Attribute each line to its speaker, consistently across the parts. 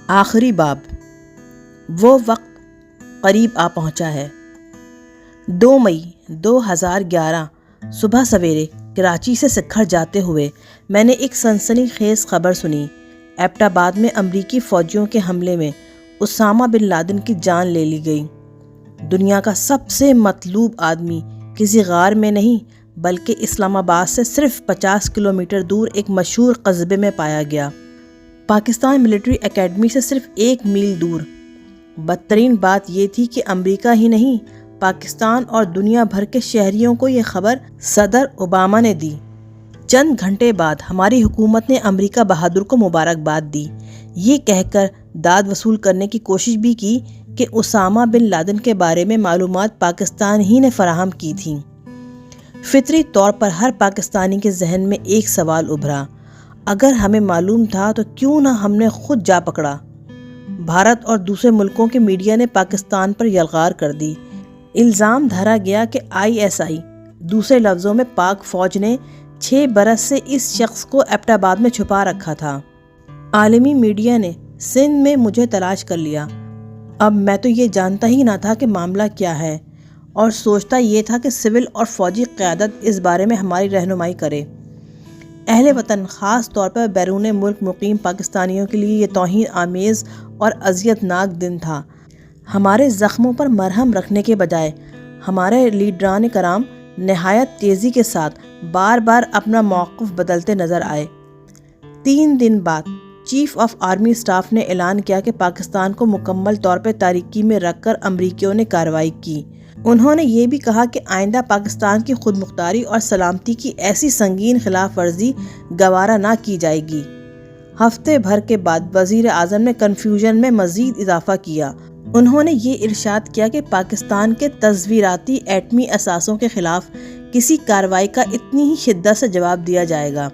Speaker 1: آخری باب۔ وہ وقت قریب آ پہنچا ہے۔ 2 مئی 2011 صبح سویرے کراچی سے سکھر جاتے ہوئے میں نے ایک سنسنی خیز خبر سنی۔ ایبٹ آباد میں امریکی فوجیوں کے حملے میں اسامہ بن لادن کی جان لے لی گئی۔ دنیا کا سب سے مطلوب آدمی کسی غار میں نہیں بلکہ اسلام آباد سے صرف 50 کلومیٹر دور ایک مشہور قصبے میں پایا گیا، پاکستان ملٹری اکیڈمی سے صرف 1 میل دور۔ بدترین بات یہ تھی کہ امریکہ ہی نہیں، پاکستان اور دنیا بھر کے شہریوں کو یہ خبر صدر اوباما نے دی۔ چند گھنٹے بعد ہماری حکومت نے امریکہ بہادر کو مبارکباد دی، یہ کہہ کر داد وصول کرنے کی کوشش بھی کی کہ اسامہ بن لادن کے بارے میں معلومات پاکستان ہی نے فراہم کی تھیں۔ فطری طور پر ہر پاکستانی کے ذہن میں ایک سوال ابھرا، اگر ہمیں معلوم تھا تو کیوں نہ ہم نے خود جا پکڑا؟ بھارت اور دوسرے ملکوں کے میڈیا نے پاکستان پر یلغار کر دی۔ الزام دھرا گیا کہ ISI، دوسرے لفظوں میں پاک فوج نے 6 برس سے اس شخص کو ایبٹ آباد میں چھپا رکھا تھا۔ عالمی میڈیا نے سندھ میں مجھے تلاش کر لیا۔ اب میں تو یہ جانتا ہی نہ تھا کہ معاملہ کیا ہے، اور سوچتا یہ تھا کہ سول اور فوجی قیادت اس بارے میں ہماری رہنمائی کرے۔ اہل وطن، خاص طور پر بیرون ملک مقیم پاکستانیوں کے لیے یہ توہین آمیز اور اذیت ناک دن تھا۔ ہمارے زخموں پر مرہم رکھنے کے بجائے ہمارے لیڈران کرام نہایت تیزی کے ساتھ بار بار اپنا موقف بدلتے نظر آئے۔ 3 دن بعد چیف آف آرمی اسٹاف نے اعلان کیا کہ پاکستان کو مکمل طور پر تاریکی میں رکھ کر امریکیوں نے کارروائی کی۔ انہوں نے یہ بھی کہا کہ آئندہ پاکستان کی خود مختاری اور سلامتی کی ایسی سنگین خلاف ورزی گوارا نہ کی جائے گی۔ ہفتے بھر کے بعد وزیر اعظم نے کنفیوژن میں مزید اضافہ کیا۔ انہوں نے یہ ارشاد کیا کہ پاکستان کے تصویراتی ایٹمی اثاثوں کے خلاف کسی کارروائی کا اتنی ہی شدت سے جواب دیا جائے گا۔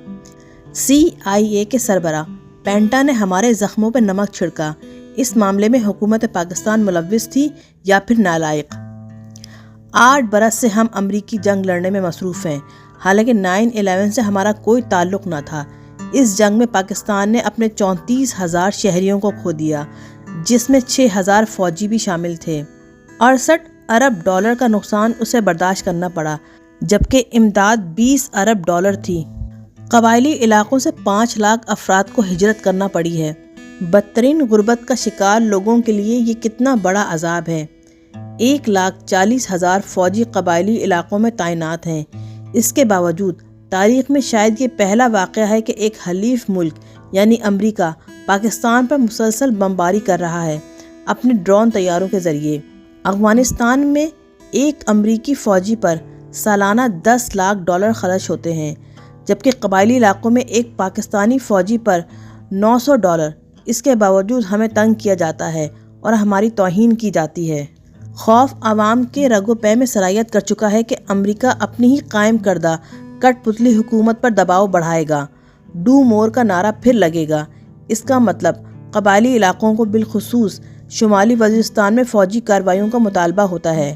Speaker 1: CIA کے سربراہ پینٹا نے ہمارے زخموں پر نمک چھڑکا۔ اس معاملے میں حکومت پاکستان ملوث تھی یا پھر نالائق؟ 8 برس سے ہم امریکی جنگ لڑنے میں مصروف ہیں، حالانکہ 9/11 سے ہمارا کوئی تعلق نہ تھا۔ اس جنگ میں پاکستان نے اپنے 34,000 شہریوں کو کھو دیا، جس میں 6,000 فوجی بھی شامل تھے۔ 68 ارب ڈالر کا نقصان اسے برداشت کرنا پڑا، جبکہ امداد 20 ارب ڈالر تھی۔ قبائلی علاقوں سے 5 لاکھ افراد کو ہجرت کرنا پڑی ہے۔ بدترین غربت کا شکار لوگوں کے لیے یہ کتنا بڑا عذاب ہے۔ 1,40,000 فوجی قبائلی علاقوں میں تعینات ہیں۔ اس کے باوجود تاریخ میں شاید یہ پہلا واقعہ ہے کہ ایک حلیف ملک یعنی امریکہ پاکستان پر مسلسل بمباری کر رہا ہے اپنے ڈرون طیاروں کے ذریعے۔ افغانستان میں ایک امریکی فوجی پر سالانہ $10 لاکھ خرچ ہوتے ہیں، جبکہ قبائلی علاقوں میں ایک پاکستانی فوجی پر $900۔ اس کے باوجود ہمیں تنگ کیا جاتا ہے اور ہماری توہین کی جاتی ہے۔ خوف عوام کے رگو پے میں سرایت کر چکا ہے کہ امریکہ اپنی ہی قائم کردہ کٹ پتلی حکومت پر دباؤ بڑھائے گا۔ ڈو مور کا نعرہ پھر لگے گا۔ اس کا مطلب قبائلی علاقوں کو بالخصوص شمالی وزیرستان میں فوجی کارروائیوں کا مطالبہ ہوتا ہے۔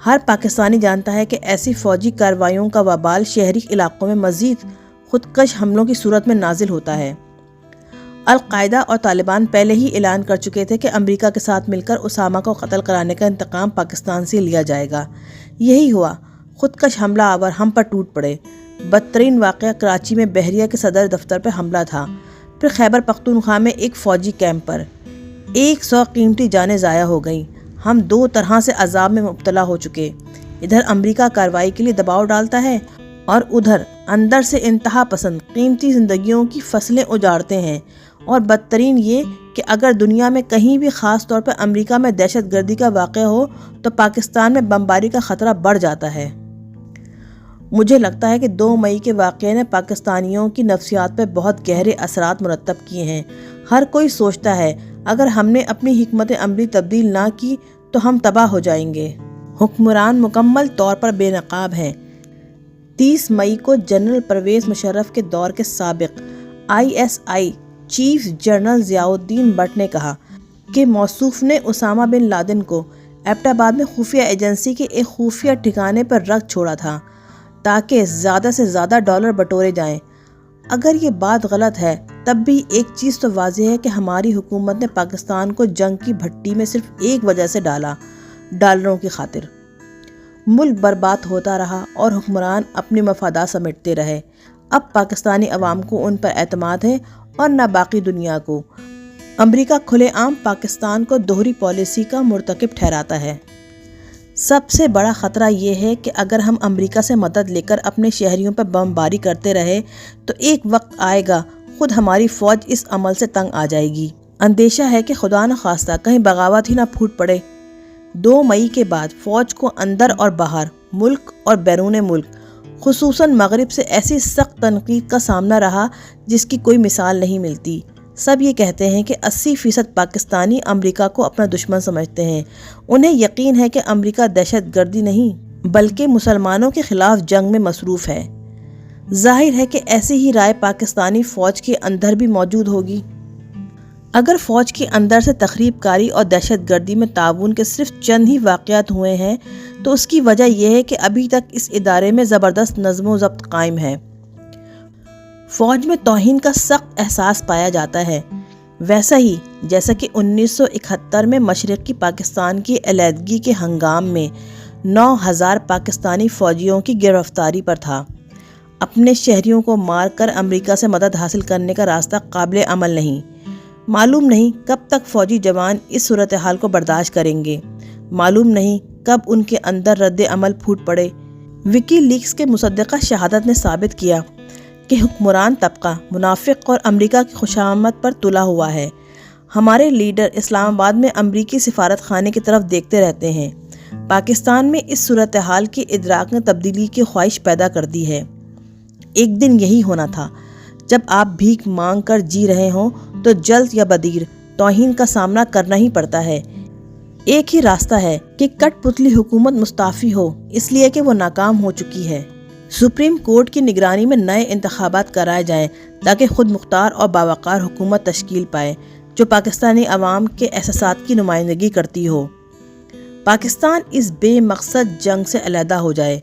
Speaker 1: ہر پاکستانی جانتا ہے کہ ایسی فوجی کارروائیوں کا وبال شہری علاقوں میں مزید خودکش حملوں کی صورت میں نازل ہوتا ہے۔ القاعدہ اور طالبان پہلے ہی اعلان کر چکے تھے کہ امریکہ کے ساتھ مل کر اسامہ کو قتل کرانے کا انتقام پاکستان سے لیا جائے گا۔ یہی ہوا، خودکش حملہ آور ہم پر ٹوٹ پڑے۔ بدترین واقعہ کراچی میں بحریہ کے صدر دفتر پر حملہ تھا، پھر خیبر پختونخوا میں ایک فوجی کیمپ پر 100 قیمتی جانیں ضائع ہو گئیں۔ ہم 2 طرح سے عذاب میں مبتلا ہو چکے، ادھر امریکہ کارروائی کے لیے دباؤ ڈالتا ہے اور ادھر اندر سے انتہا پسند قیمتی زندگیوں کی فصلیں اجاڑتے ہیں۔ اور بدترین یہ کہ اگر دنیا میں کہیں بھی، خاص طور پر امریکہ میں دہشت گردی کا واقعہ ہو تو پاکستان میں بمباری کا خطرہ بڑھ جاتا ہے۔ مجھے لگتا ہے کہ 2 مئی کے واقعے نے پاکستانیوں کی نفسیات پر بہت گہرے اثرات مرتب کیے ہیں۔ ہر کوئی سوچتا ہے اگر ہم نے اپنی حکمت عملی تبدیل نہ کی تو ہم تباہ ہو جائیں گے۔ حکمران مکمل طور پر بے نقاب ہیں۔ 30 مئی کو جنرل پرویز مشرف کے دور کے سابق ISI chief general Zia Uddin but نے کہا کہ موصوف نے اسامہ بن لادن کو ایبٹ آباد میں خفیہ ایجنسی کے ایک خفیہ ٹھکانے پر رکھ چھوڑا تھا تاکہ زیادہ سے زیادہ ڈالر بٹورے جائیں۔ اگر یہ بات غلط ہے تب بھی ایک چیز تو واضح ہے کہ ہماری حکومت نے پاکستان کو جنگ کی بھٹی میں صرف ایک وجہ سے ڈالا، ڈالروں کی خاطر۔ ملک برباد ہوتا رہا اور حکمران اپنے مفادات سمیٹتے رہے۔ اب پاکستانی عوام کو ان پر اعتماد ہے اور نہ باقی دنیا کو۔ امریکہ کھلے عام پاکستان کو دوہری پالیسی کا مرتکب ٹھہراتا ہے۔ سب سے بڑا خطرہ یہ ہے کہ اگر ہم امریکہ سے مدد لے کر اپنے شہریوں پر بمباری کرتے رہے تو ایک وقت آئے گا خود ہماری فوج اس عمل سے تنگ آ جائے گی۔ اندیشہ ہے کہ خدا نخواستہ کہیں بغاوت ہی نہ پھوٹ پڑے۔ 2 مئی کے بعد فوج کو اندر اور باہر، ملک اور بیرون ملک، خصوصاً مغرب سے ایسی سخت تنقید کا سامنا رہا جس کی کوئی مثال نہیں ملتی۔ سب یہ کہتے ہیں کہ 80% پاکستانی امریکہ کو اپنا دشمن سمجھتے ہیں۔ انہیں یقین ہے کہ امریکہ دہشت گردی نہیں بلکہ مسلمانوں کے خلاف جنگ میں مصروف ہے۔ ظاہر ہے کہ ایسی ہی رائے پاکستانی فوج کے اندر بھی موجود ہوگی۔ اگر فوج کے اندر سے تخریب کاری اور دہشت گردی میں تعاون کے صرف چند ہی واقعات ہوئے ہیں تو اس کی وجہ یہ ہے کہ ابھی تک اس ادارے میں زبردست نظم و ضبط قائم ہے۔ فوج میں توہین کا سخت احساس پایا جاتا ہے، ویسا ہی جیسا کہ 1971 میں مشرقی پاکستان کی علیحدگی کے ہنگام میں 9000 پاکستانی فوجیوں کی گرفتاری پر تھا۔ اپنے شہریوں کو مار کر امریکہ سے مدد حاصل کرنے کا راستہ قابل عمل نہیں۔ معلوم نہیں کب تک فوجی جوان اس صورتحال کو برداشت کریں گے، معلوم نہیں کب ان کے اندر رد عمل پھوٹ پڑے۔ وکی لیکس کے مصدقہ شہادت نے ثابت کیا کہ حکمران طبقہ منافق اور امریکہ کی خوشامد پر تلا ہوا ہے۔ ہمارے لیڈر اسلام آباد میں امریکی سفارت خانے کی طرف دیکھتے رہتے ہیں۔ پاکستان میں اس صورتحال کے ادراک نے تبدیلی کی خواہش پیدا کر دی ہے۔ ایک دن یہی ہونا تھا جب آپ بھیک مانگ کر جی رہے ہوں تو جلد یا بدیر توہین کا سامنا کرنا ہی پڑتا ہے۔ ایک ہی راستہ ہے کہ کٹ پتلی حکومت مستعفی ہو، اس لیے کہ وہ ناکام ہو چکی ہے۔ سپریم کورٹ کی نگرانی میں نئے انتخابات کرائے جائیں تاکہ خود مختار اور باوقار حکومت تشکیل پائے جو پاکستانی عوام کے احساسات کی نمائندگی کرتی ہو۔ پاکستان اس بے مقصد جنگ سے علیحدہ ہو جائے،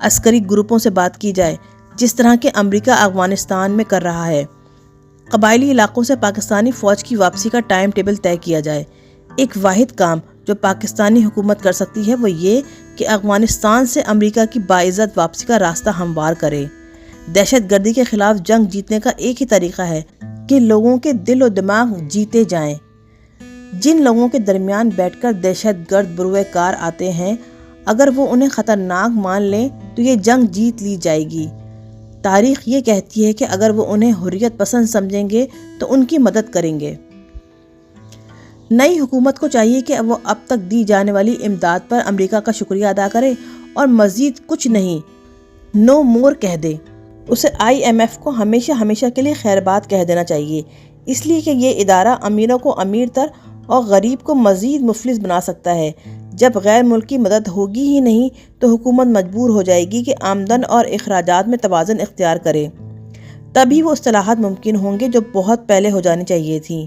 Speaker 1: عسکری گروپوں سے بات کی جائے جس طرح کہ امریکہ افغانستان میں کر رہا ہے۔ قبائلی علاقوں سے پاکستانی فوج کی واپسی کا ٹائم ٹیبل طے کیا جائے۔ ایک واحد کام جو پاکستانی حکومت کر سکتی ہے وہ یہ کہ افغانستان سے امریکہ کی باعزت واپسی کا راستہ ہموار کرے۔ دہشت گردی کے خلاف جنگ جیتنے کا ایک ہی طریقہ ہے کہ لوگوں کے دل و دماغ جیتے جائیں۔ جن لوگوں کے درمیان بیٹھ کر دہشت گرد بروئے کار آتے ہیں، اگر وہ انہیں خطرناک مان لیں تو یہ جنگ جیت لی جائے گی۔ تاریخ یہ کہتی ہے کہ اگر وہ انہیں حریت پسند سمجھیں گے تو ان کی مدد کریں گے۔ نئی حکومت کو چاہیے کہ وہ اب تک دی جانے والی امداد پر امریکہ کا شکریہ ادا کرے اور مزید کچھ نہیں، نو مور کہہ دے۔ اسے IMF کو ہمیشہ کے لیے خیر بات کہہ دینا چاہیے، اس لیے کہ یہ ادارہ امیروں کو امیر تر اور غریب کو مزید مفلس بنا سکتا ہے۔ جب غیر ملکی مدد ہوگی ہی نہیں تو حکومت مجبور ہو جائے گی کہ آمدن اور اخراجات میں توازن اختیار کرے۔ تبھی وہ اصلاحات ممکن ہوں گے جو بہت پہلے ہو جانی چاہیے تھیں۔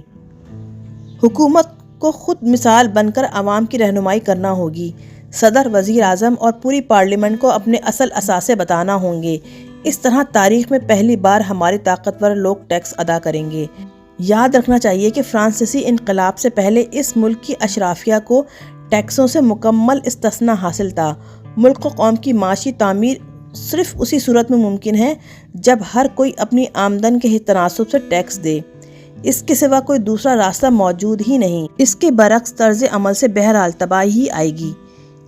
Speaker 1: حکومت کو خود مثال بن کر عوام کی رہنمائی کرنا ہوگی۔ صدر، وزیر اعظم اور پوری پارلیمنٹ کو اپنے اصل اثاثے بتانا ہوں گے۔ اس طرح تاریخ میں پہلی بار ہمارے طاقتور لوگ ٹیکس ادا کریں گے۔ یاد رکھنا چاہیے کہ فرانسیسی انقلاب سے پہلے اس ملک کی اشرافیہ کو ٹیکسوں سے مکمل استثناء حاصل تھا۔ ملک و قوم کی معاشی تعمیر صرف اسی صورت میں ممکن ہے جب ہر کوئی اپنی آمدن کے تناسب سے ٹیکس دے۔ اس کے سوا کوئی دوسرا راستہ موجود ہی نہیں۔ اس کے برعکس طرز عمل سے بہرحال تباہی ہی آئے گی۔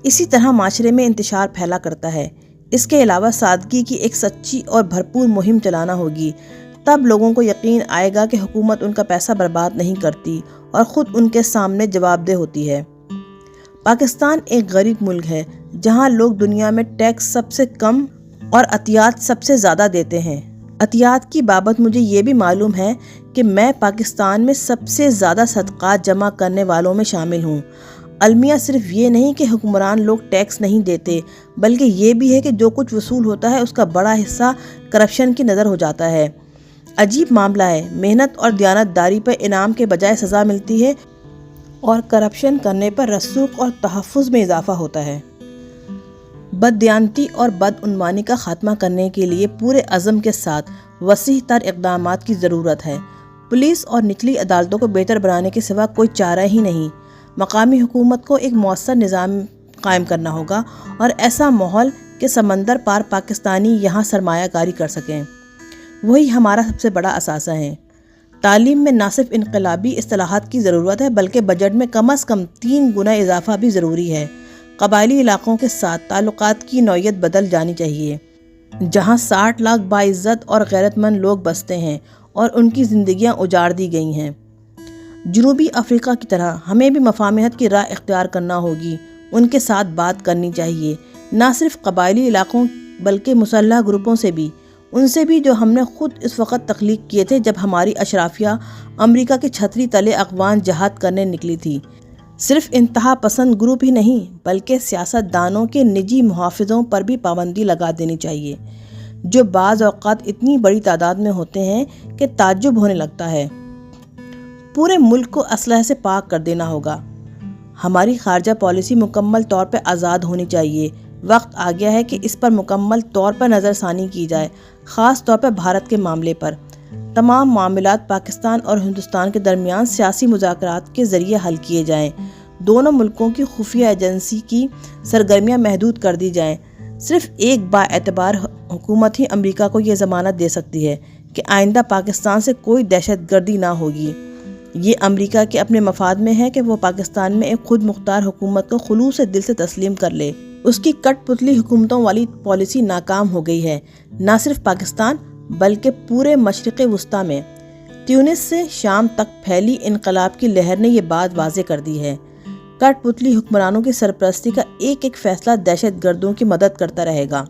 Speaker 1: اسی طرح معاشرے میں انتشار پھیلا کرتا ہے۔ اس کے علاوہ سادگی کی ایک سچی اور بھرپور مہم چلانا ہوگی۔ تب لوگوں کو یقین آئے گا کہ حکومت ان کا پیسہ برباد نہیں کرتی اور خود ان کے سامنے جواب دہ ہوتی ہے۔ پاکستان ایک غریب ملک ہے جہاں لوگ دنیا میں ٹیکس سب سے کم اور عطیات سب سے زیادہ دیتے ہیں۔ عطیات کی بابت مجھے یہ بھی معلوم ہے کہ میں پاکستان میں سب سے زیادہ صدقات جمع کرنے والوں میں شامل ہوں۔ المیہ صرف یہ نہیں کہ حکمران لوگ ٹیکس نہیں دیتے، بلکہ یہ بھی ہے کہ جو کچھ وصول ہوتا ہے اس کا بڑا حصہ کرپشن کی نظر ہو جاتا ہے۔ عجیب معاملہ ہے، محنت اور دیانت داری پر انعام کے بجائے سزا ملتی ہے اور کرپشن کرنے پر رسوخ اور تحفظ میں اضافہ ہوتا ہے۔ بددیانتی اور بدعنوانی کا خاتمہ کرنے کے لیے پورے عزم کے ساتھ وسیع تر اقدامات کی ضرورت ہے۔ پولیس اور نچلی عدالتوں کو بہتر بنانے کے سوا کوئی چارہ ہی نہیں۔ مقامی حکومت کو ایک مؤثر نظام قائم کرنا ہوگا اور ایسا ماحول کہ سمندر پار پاکستانی یہاں سرمایہ کاری کر سکیں۔ وہی ہمارا سب سے بڑا اثاثہ ہے۔ تعلیم میں نہ صرف انقلابی اصطلاحات کی ضرورت ہے بلکہ بجٹ میں کم از کم 3 گنا اضافہ بھی ضروری ہے۔ قبائلی علاقوں کے ساتھ تعلقات کی نوعیت بدل جانی چاہیے، جہاں 60 لاکھ باعزت اور غیرت مند لوگ بستے ہیں اور ان کی زندگیاں اجاڑ دی گئی ہیں۔ جنوبی افریقہ کی طرح ہمیں بھی مفاہمت کی راہ اختیار کرنا ہوگی، ان کے ساتھ بات کرنی چاہیے، نہ صرف قبائلی علاقوں بلکہ مسلح گروپوں سے بھی، ان سے بھی جو ہم نے خود اس وقت تخلیق کیے تھے جب ہماری اشرافیہ امریکہ کی چھتری تلے افغان جہاد کرنے نکلی تھی۔ صرف انتہا پسند گروپ ہی نہیں بلکہ سیاست دانوں کے نجی محافظوں پر بھی پابندی لگا دینی چاہیے، جو بعض اوقات اتنی بڑی تعداد میں ہوتے ہیں کہ تعجب ہونے لگتا ہے۔ پورے ملک کو اسلحہ سے پاک کر دینا ہوگا۔ ہماری خارجہ پالیسی مکمل طور پر آزاد ہونی چاہیے۔ وقت آ گیا ہے کہ اس پر مکمل طور پر نظر ثانی کی جائے، خاص طور پر بھارت کے معاملے پر۔ تمام معاملات پاکستان اور ہندوستان کے درمیان سیاسی مذاکرات کے ذریعے حل کیے جائیں۔ دونوں ملکوں کی خفیہ ایجنسی کی سرگرمیاں محدود کر دی جائیں۔ صرف ایک بااعتبار حکومت ہی امریکہ کو یہ ضمانت دے سکتی ہے کہ آئندہ پاکستان سے کوئی دہشت گردی نہ ہوگی۔ یہ امریکہ کے اپنے مفاد میں ہے کہ وہ پاکستان میں ایک خود مختار حکومت کو خلوص دل سے تسلیم کر لے۔ اس کی کٹ پتلی حکومتوں والی پالیسی ناکام ہو گئی ہے، نہ صرف پاکستان بلکہ پورے مشرق وسطیٰ میں۔ تیونس سے شام تک پھیلی انقلاب کی لہر نے یہ بات واضح کر دی ہے۔ کٹ پتلی حکمرانوں کی سرپرستی کا ایک ایک فیصلہ دہشت گردوں کی مدد کرتا رہے گا۔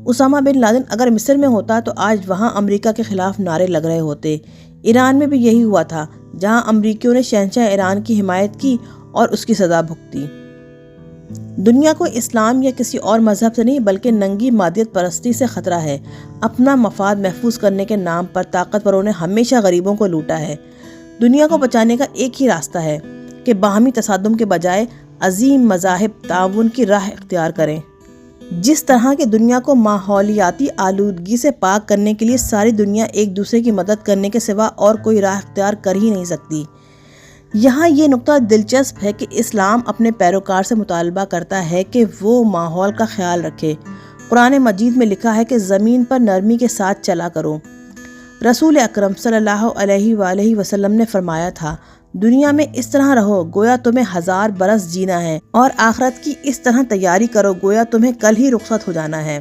Speaker 1: اسامہ بن لادن اگر مصر میں ہوتا تو آج وہاں امریکہ کے خلاف نعرے لگ رہے ہوتے۔ ایران میں بھی یہی ہوا تھا، جہاں امریکیوں نے شہنشاہ ایران کی حمایت کی اور اس کی سزا بھگتی۔ دنیا کو اسلام یا کسی اور مذہب سے نہیں بلکہ ننگی مادیت پرستی سے خطرہ ہے۔ اپنا مفاد محفوظ کرنے کے نام پر طاقتوروں نے ہمیشہ غریبوں کو لوٹا ہے۔ دنیا کو بچانے کا ایک ہی راستہ ہے کہ باہمی تصادم کے بجائے عظیم مذاہب تعاون کی راہ اختیار کریں۔ جس طرح کہ دنیا کو ماحولیاتی آلودگی سے پاک کرنے کے لیے ساری دنیا ایک دوسرے کی مدد کرنے کے سوا اور کوئی راہ اختیار کر ہی نہیں سکتی۔ یہاں یہ نقطہ دلچسپ ہے کہ اسلام اپنے پیروکار سے مطالبہ کرتا ہے کہ وہ ماحول کا خیال رکھے۔ قرآن مجید میں لکھا ہے کہ زمین پر نرمی کے ساتھ چلا کرو۔ رسول اکرم صلی اللہ علیہ وآلہ وسلم نے فرمایا تھا، دنیا میں اس طرح رہو گویا تمہیں 1000 برس جینا ہے، اور آخرت کی اس طرح تیاری کرو گویا تمہیں کل ہی رخصت ہو جانا ہے۔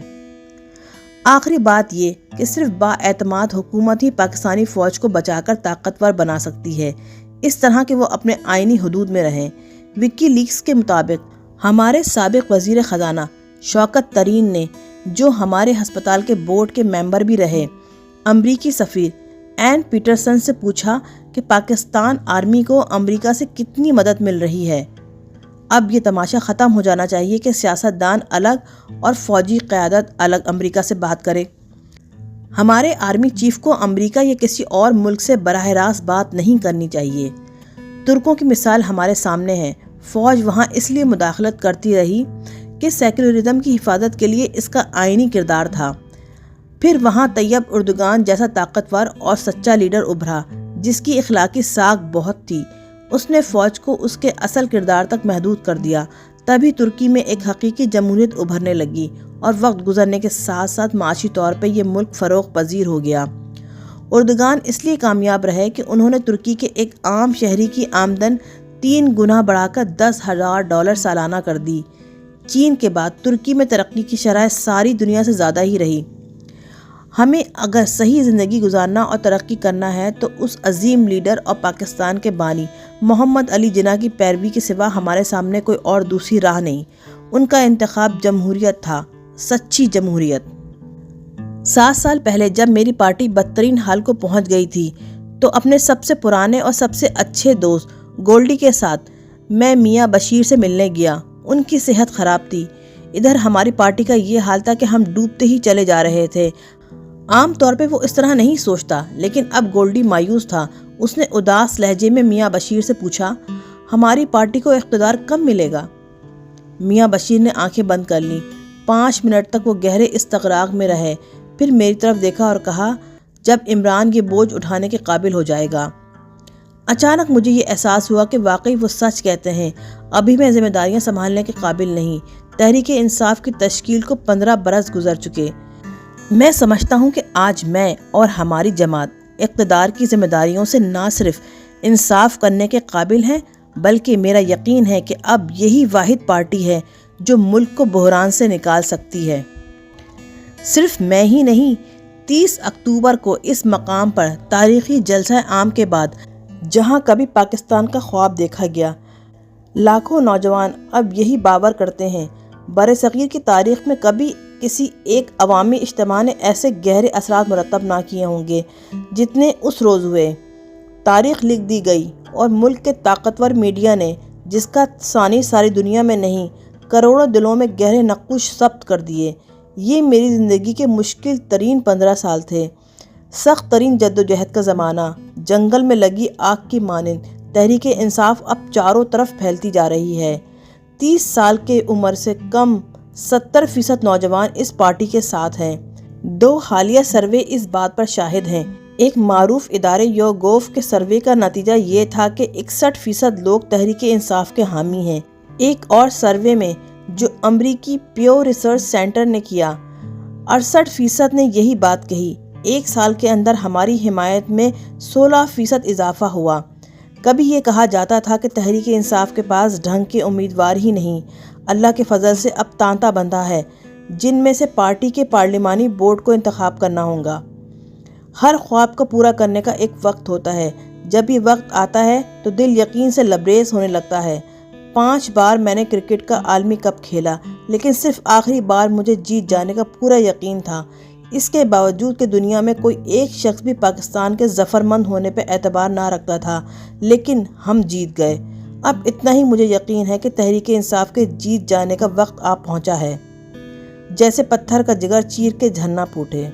Speaker 1: آخری بات یہ کہ صرف بااعتماد حکومت ہی پاکستانی فوج کو بچا کر طاقتور بنا سکتی ہے، اس طرح کہ وہ اپنے آئینی حدود میں رہیں۔ وکی لیکس کے مطابق ہمارے سابق وزیر خزانہ شوکت ترین نے، جو ہمارے ہسپتال کے بورڈ کے ممبر بھی رہے، امریکی سفیر این پیٹرسن سے پوچھا کہ پاکستان آرمی کو امریکہ سے کتنی مدد مل رہی ہے۔ اب یہ تماشا ختم ہو جانا چاہیے کہ سیاستدان الگ اور فوجی قیادت الگ امریکہ سے بات کرے۔ ہمارے آرمی چیف کو امریکہ یا کسی اور ملک سے براہ راست بات نہیں کرنی چاہیے۔ ترکوں کی مثال ہمارے سامنے ہے۔ فوج وہاں اس لیے مداخلت کرتی رہی کہ سیکولرزم کی حفاظت کے لیے اس کا آئینی کردار تھا۔ پھر وہاں طیب اردگان جیسا طاقتور اور سچا لیڈر ابھرا جس کی اخلاقی ساکھ بہت تھی۔ اس نے فوج کو اس کے اصل کردار تک محدود کر دیا۔ تبھی ترکی میں ایک حقیقی جمہوریت ابھرنے لگی اور وقت گزرنے کے ساتھ ساتھ معاشی طور پر یہ ملک فروغ پذیر ہو گیا۔ اردگان اس لیے کامیاب رہے کہ انہوں نے ترکی کے ایک عام شہری کی آمدن 3 گنا بڑھا کر $10,000 سالانہ کر دی۔ چین کے بعد ترکی میں ترقی کی شرح ساری دنیا سے زیادہ ہی رہی۔ ہمیں اگر صحیح زندگی گزارنا اور ترقی کرنا ہے تو اس عظیم لیڈر اور پاکستان کے بانی محمد علی جناح کی پیروی کے سوا ہمارے سامنے کوئی اور دوسری راہ نہیں۔ ان کا انتخاب جمہوریت تھا، سچی جمہوریت۔ 7 سال پہلے جب میری پارٹی بدترین حال کو پہنچ گئی تھی تو اپنے سب سے پرانے اور سب سے اچھے دوست گولڈی کے ساتھ میں میاں بشیر سے ملنے گیا۔ ان کی صحت خراب تھی۔ ادھر ہماری پارٹی کا یہ حال تھا کہ ہم ڈوبتے ہی چلے جا رہے تھے۔ عام طور پہ وہ اس طرح نہیں سوچتا، لیکن اب گولڈی مایوس تھا۔ اس نے اداس لہجے میں میاں بشیر سے پوچھا، ہماری پارٹی کو اقتدار کب ملے گا؟ میاں بشیر نے آنکھیں بند کر لیں۔ 5 منٹ تک وہ گہرے استغراق میں رہے، پھر میری طرف دیکھا اور کہا، جب عمران یہ بوجھ اٹھانے کے قابل ہو جائے گا۔ اچانک مجھے یہ احساس ہوا کہ واقعی وہ سچ کہتے ہیں، ابھی میں ذمہ داریاں سنبھالنے کے قابل نہیں۔ تحریک انصاف کی تشکیل کو 15 برس گزر چکے۔ میں سمجھتا ہوں کہ آج میں اور ہماری جماعت اقتدار کی ذمہ داریوں سے نہ صرف انصاف کرنے کے قابل ہیں، بلکہ میرا یقین ہے کہ اب یہی واحد پارٹی ہے جو ملک کو بحران سے نکال سکتی ہے۔ صرف میں ہی نہیں، 30 اکتوبر کو اس مقام پر تاریخی جلسہ عام کے بعد جہاں کبھی پاکستان کا خواب دیکھا گیا، لاکھوں نوجوان اب یہی باور کرتے ہیں، برصغیر کی تاریخ میں کبھی کسی ایک عوامی اجتماع نے ایسے گہرے اثرات مرتب نہ کیے ہوں گے جتنے اس روز ہوئے۔ تاریخ لکھ دی گئی اور ملک کے طاقتور میڈیا نے، جس کا ثانی ساری دنیا میں نہیں، کروڑوں دلوں میں گہرے نقوش ثبت کر دیے۔ یہ میری زندگی کے مشکل ترین 15 سال تھے، سخت ترین جدوجہد کا زمانہ، جنگل میں لگی آگ کی مانند۔ تحریک انصاف اب چاروں طرف پھیلتی جا رہی ہے۔ 30 سال کے عمر سے کم 70% نوجوان اس پارٹی کے ساتھ ہیں۔ 2 حالیہ سروے اس بات پر شاہد ہیں۔ ایک معروف ادارے یوگوف کے سروے کا نتیجہ یہ تھا کہ 61% لوگ تحریک انصاف کے حامی ہیں۔ ایک اور سروے میں جو امریکی پیو ریسرچ سینٹر نے کیا، 68% نے یہی بات کہی۔ 1 سال کے اندر ہماری حمایت میں 16% اضافہ ہوا۔ کبھی یہ کہا جاتا تھا کہ تحریک انصاف کے پاس ڈھنگ کے امیدوار ہی نہیں، اللہ کے فضل سے اب تانتا بندھا ہے جن میں سے پارٹی کے پارلیمانی بورڈ کو انتخاب کرنا ہوگا۔ ہر خواب کو پورا کرنے کا ایک وقت ہوتا ہے۔ جب یہ وقت آتا ہے تو دل یقین سے لبریز ہونے لگتا ہے۔ 5 بار میں نے کرکٹ کا عالمی کپ کھیلا، لیکن صرف آخری بار مجھے جیت جانے کا پورا یقین تھا۔ اس کے باوجود کہ دنیا میں کوئی ایک شخص بھی پاکستان کے ظفرمند ہونے پہ اعتبار نہ رکھتا تھا، لیکن ہم جیت گئے۔ اب اتنا ہی مجھے یقین ہے کہ تحریک انصاف کے جیت جانے کا وقت آ پہنچا ہے، جیسے پتھر کا جگر چیر کے جھرنا پھوٹے۔